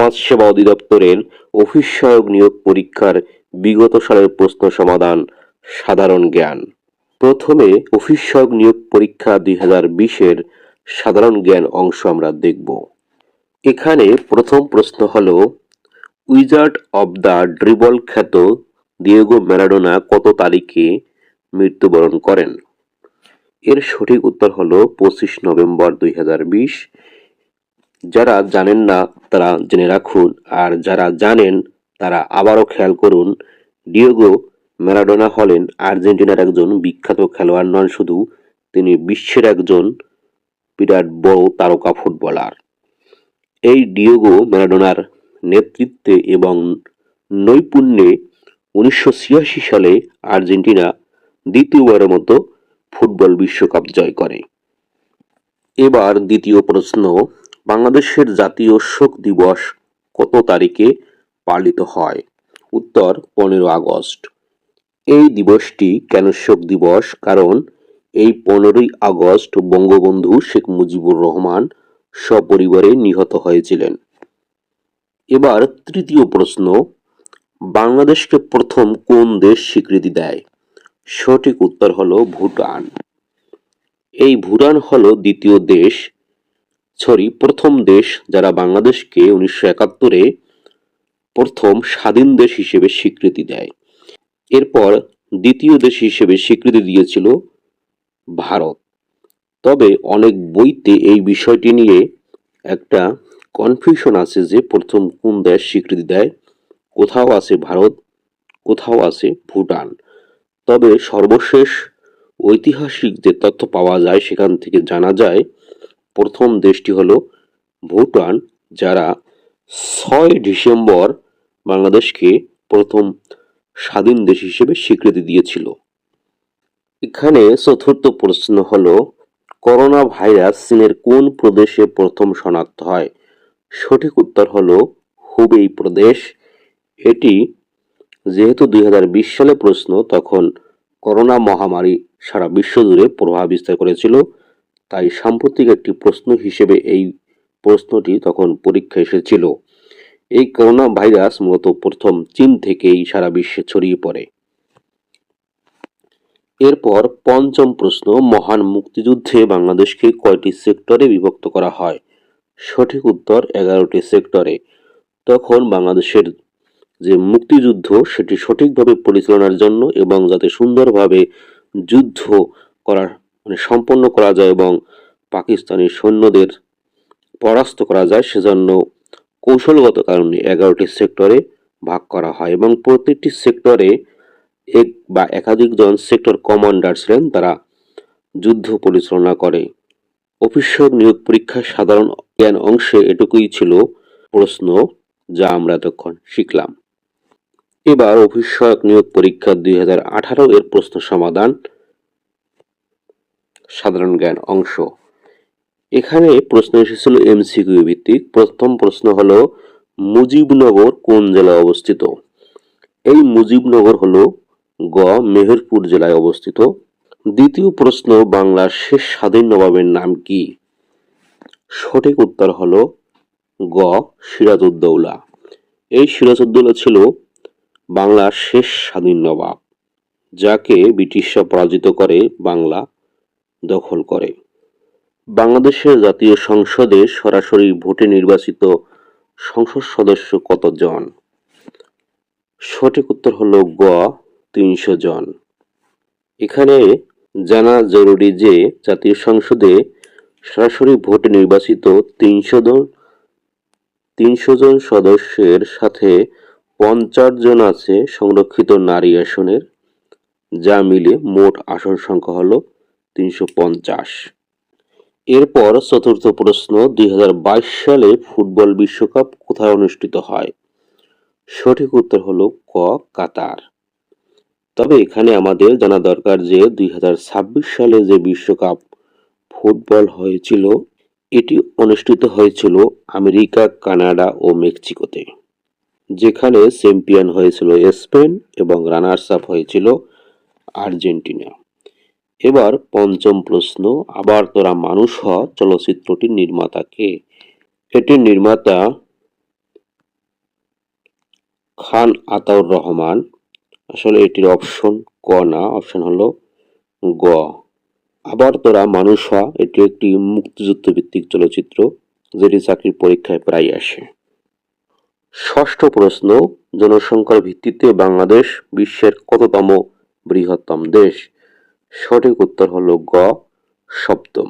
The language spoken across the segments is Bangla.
সমাজসেবা অধিদপ্তরের অফিস সহায়ক নিয়োগ পরীক্ষার বিগত সালের প্রশ্ন সমাধান সাধারণ জ্ঞান। প্রথমে অফিস সহায়ক নিয়োগ পরীক্ষা 2020-এর সাধারণ জ্ঞান অংশ আমরা দেখব। এখানে প্রথম প্রশ্ন হলো, উইজার্ড অব দ্য ড্রিবল খ্যাত দিয়েগো ম্যারাডোনা কত তারিখে মৃত্যুবরণ করেন? এর সঠিক উত্তর হলো 25 নভেম্বর 2020। যারা জানেন না তারা জেনে রাখুন, আর যারা জানেন তারা আবারও খেয়াল করুন। ডিয়েগো ম্যারাডোনা হলেন আর্জেন্টিনার একজন বিখ্যাত খেলোয়াড় নন শুধু, তিনি বিশ্বের একজন বিরাট বড় তারকা ফুটবলার। এই ডিয়েগো ম্যারাডোনার নেতৃত্বে এবং নৈপুণ্যে 1986 সালে আর্জেন্টিনা দ্বিতীয়বারের মতো ফুটবল বিশ্বকাপ জয় করে। এবার দ্বিতীয় প্রশ্ন, বাংলাদেশের জাতীয় শোক দিবস কত তারিখে পালিত হয়? উত্তর 15 আগস্ট। এই দিবসটি কেন শোক দিবস? কারণ এই 15ই আগস্ট বঙ্গবন্ধু শেখ মুজিবুর রহমান সপরিবারে নিহত হয়েছিলেন। এবার তৃতীয় প্রশ্ন, বাংলাদেশকে প্রথম কোন দেশ স্বীকৃতি দেয়? সঠিক উত্তর হলো ভুটান। এই ভুটান হলো প্রথম দেশ যারা বাংলাদেশকে 1971-এ প্রথম স্বাধীন দেশ হিসেবে স্বীকৃতি দেয়। এরপর দ্বিতীয় দেশ হিসেবে স্বীকৃতি দিয়েছিল ভারত। তবে অনেক বইতে এই বিষয়টি নিয়ে একটা কনফিউশন আছে যে প্রথম কোন দেশ স্বীকৃতি দেয়। কোথাও আছে ভারত, কোথাও আছে ভুটান। তবে সর্বশেষ ঐতিহাসিক যে তথ্য পাওয়া যায় সেখান থেকে জানা যায় প্রথম দেশটি হলো ভুটান, যারা 6 ডিসেম্বর বাংলাদেশকে প্রথম স্বাধীন দেশ হিসেবে স্বীকৃতি দিয়েছিল। এখানে চতুর্থ প্রশ্ন হলো, করোনা ভাইরাস চীনের কোন প্রদেশে প্রথম শনাক্ত হয়? সঠিক উত্তর হলো হুবেই প্রদেশ। এটি যেহেতু 2020 সালে প্রশ্ন, তখন করোনা মহামারী সারা বিশ্ব জুড়ে প্রভাব বিস্তার করেছিল, তাই সাম্প্রতিক একটি প্রশ্ন হিসেবে এই প্রশ্নটি তখন পরীক্ষায় এসেছিল। এই করোনা ভাইরাস মূলত প্রথম চীন থেকেই সারা বিশ্বে ছড়িয়ে পড়ে। এরপর পঞ্চম প্রশ্ন, মহান মুক্তিযুদ্ধে বাংলাদেশকে কয়টি সেক্টরে বিভক্ত করা হয়? সঠিক উত্তর 11টি সেক্টরে। তখন বাংলাদেশের যে মুক্তিযুদ্ধ সেটি সঠিকভাবে পরিচালনার জন্য এবং যাতে সুন্দরভাবে যুদ্ধ সম্পন্ন করা যায় এবং পাকিস্তানি সৈন্যদের পরাস্ত করা যায়, সেজন্য কৌশলগত কারণে 11টি সেক্টরে ভাগ করা হয় এবং প্রত্যেকটি সেক্টরে এক বা একাধিক জন সেক্টর কমান্ডার ছিলেন, তারা যুদ্ধ পরিচালনা করে। অফিস সহায়ক নিয়োগ পরীক্ষার সাধারণ জ্ঞান অংশে এটুকুই ছিল প্রশ্ন যা আমরা এতক্ষণ শিখলাম। এবার অফিস সহায়ক নিয়োগ পরীক্ষা 2018 এর প্রশ্ন সমাধান সাধারণ জ্ঞান অংশ। এখানে প্রশ্ন এসেছিল এমসিকিউ ভিত্তিক। প্রথম প্রশ্ন হলো, মুজিবনগর কোন জেলায় অবস্থিত? এই মুজিবনগর হলো গ মেহেরপুর জেলায় অবস্থিত। দ্বিতীয় প্রশ্ন, বাংলার শেষ স্বাধীন নবাবের নাম কি? সঠিক উত্তর হলো গ সিরাজউদ্দৌলা। এই সিরাজউদ্দৌলা ছিল বাংলার শেষ স্বাধীন নবাব, যাকে ব্রিটিশরা পরাজিত করে বাংলা দখল করে। বাংলাদেশের জাতীয় সংসদে সরাসরি ভোটে নির্বাচিত সংসদ সদস্য কতজন? সঠিক উত্তর হলো গ 300 জন। এখানে জানা জরুরি যে জাতীয় সংসদে সরাসরি ভোটে নির্বাচিত 300 জন সদস্যের সাথে 50 জন আছে সংরক্ষিত নারী আসনের, যা মিলে মোট আসন সংখ্যা হলো 350। এরপর চতুর্থ প্রশ্ন, 2022 সালে ফুটবল বিশ্বকাপ কোথায় অনুষ্ঠিত হয়? সঠিক উত্তর হলো ক কাতার। তবে এখানে আমাদের জানা দরকার যে 2026 সালে যে বিশ্বকাপ ফুটবল হয়েছিল এটি অনুষ্ঠিত হয়েছিল আমেরিকা, কানাডা ও মেক্সিকোতে, যেখানে চ্যাম্পিয়ন হয়েছিল স্পেন এবং রানার্স আপ হয়েছিল আর্জেন্টিনা। এবার পঞ্চম প্রশ্ন, আবার তোরা মানুষ হ চলচ্চিত্রটির নির্মাতা কে? এটির নির্মাতা খান আতাউর রহমান। আসলে এটির অপশন ক না, অপশন হলো গ। আবার তোরা মানুষ হ, এটি একটি মুক্তিযুদ্ধ ভিত্তিক চলচ্চিত্র যেটি চাকরির পরীক্ষায় প্রায় আসে। ষষ্ঠ প্রশ্ন, জনসংখ্যার ভিত্তিতে বাংলাদেশ বিশ্বের কততম বৃহত্তম দেশ? সঠিক উত্তর হলো গ, সপ্তম।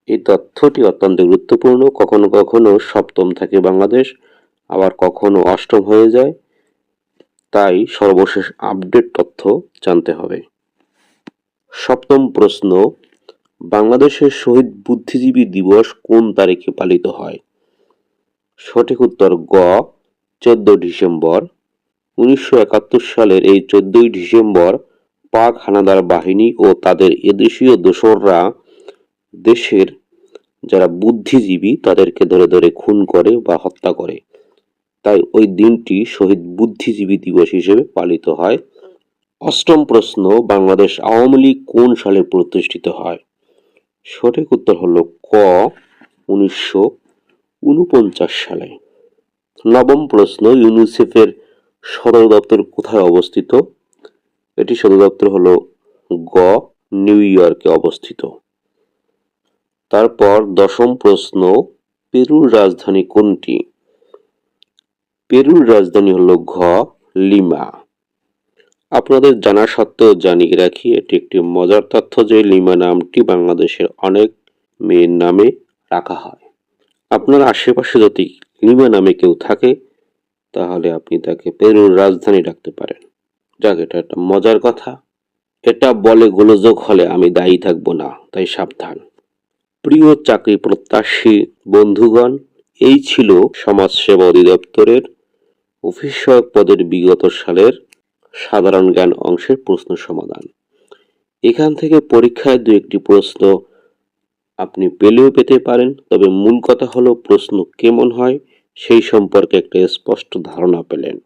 এই তথ্যটি অত্যন্ত গুরুত্বপূর্ণ। কখনো কখনো সপ্তম থাকে বাংলাদেশ, আবার কখনো অষ্টম হয়ে যায়, তাই সর্বশেষ আপডেট তথ্য জানতে হবে। সপ্তম প্রশ্ন, বাংলাদেশের শহীদ বুদ্ধিজীবী দিবস কোন তারিখে পালিত হয়? সঠিক উত্তর গ, 14 ডিসেম্বর। 1971 সালের এই 14 ডিসেম্বর পাক হানাদার বাহিনী ও তাদের এদেশীয় দোসররা দেশের যারা বুদ্ধিজীবী তাদেরকে ধরে ধরে খুন করে বা হত্যা করে, তাই ওই দিনটি শহীদ বুদ্ধিজীবী দিবস হিসেবে পালিত হয়। অষ্টম প্রশ্ন, বাংলাদেশ আওয়ামী লীগ কোন সালে প্রতিষ্ঠিত হয়? সঠিক উত্তর হলো ক, 1949 সালে। নবম প্রশ্ন, ইউনিসেফের সদর দপ্তর কোথায় অবস্থিত? এটি সদর দপ্তর হলো গ, নিউ ইয়র্কে অবস্থিত। তারপর দশম প্রশ্ন, পেরুর রাজধানী কোনটি? পেরুর রাজধানী হলো ঘ, লিমা। আপনাদের জানা সত্ত্বেও জানিয়ে রাখি, এটি একটি মজার তথ্য যে লিমা নামটি বাংলাদেশের অনেক মেয়ের নামে রাখা হয়। আপনার আশেপাশে যদি লিমা নামে কেউ থাকে তাহলে আপনি তাকে পেরুর রাজধানী ডাকতে পারেন। যাক, এটা একটা মজার কথা। এটা বলে গোলযোগ হলে আমি দায়ী থাকবো না, তাই সাবধান। প্রিয় চাকরি প্রত্যাশী বন্ধুগণ, এই ছিল সমাজসেবা অধিদপ্তরের অফিস সহায়ক পদের বিগত সালের সাধারণ জ্ঞান অংশের প্রশ্ন সমাধান। এখান থেকে পরীক্ষায় দু একটি প্রশ্ন আপনি পেলেও পেতে পারেন, তবে মূল কথা হলো প্রশ্ন কেমন হয় সেই সম্পর্কে একটা স্পষ্ট ধারণা পেলেন।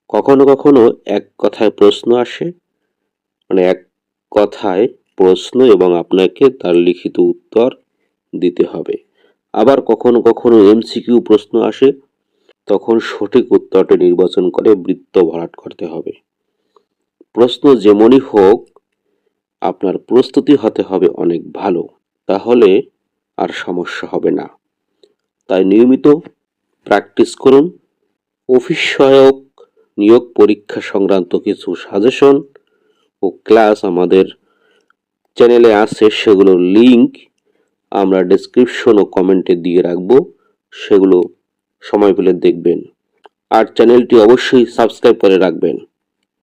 কখনো কখনো এক কথায় প্রশ্ন আসে, মানে এক কথায় প্রশ্ন এবং আপনাকে তার লিখিত উত্তর দিতে হবে। আবার কখনো কখনো এমসিকিউ প্রশ্ন আসে, তখন সঠিক উত্তরটি নির্বাচন করে বৃত্ত ভরাট করতে হবে। প্রশ্ন যেমনই হোক, আপনার প্রস্তুতি হতে হবে অনেক ভালো, তাহলে আর সমস্যা হবে না। তাই নিয়মিত প্র্যাকটিস করুন। অফিস সহায়ক নিয়োগ পরীক্ষা সংক্রান্ত কিছু সাজেশন ও ক্লাস আমাদের চ্যানেলে আছে, সেগুলোর লিংক আমরা ডেসক্রিপশন ও কমেন্টে দিয়ে রাখবো, সেগুলো সময় পেলে দেখবেন। আর চ্যানেলটি অবশ্যই সাবস্ক্রাইব করে রাখবেন।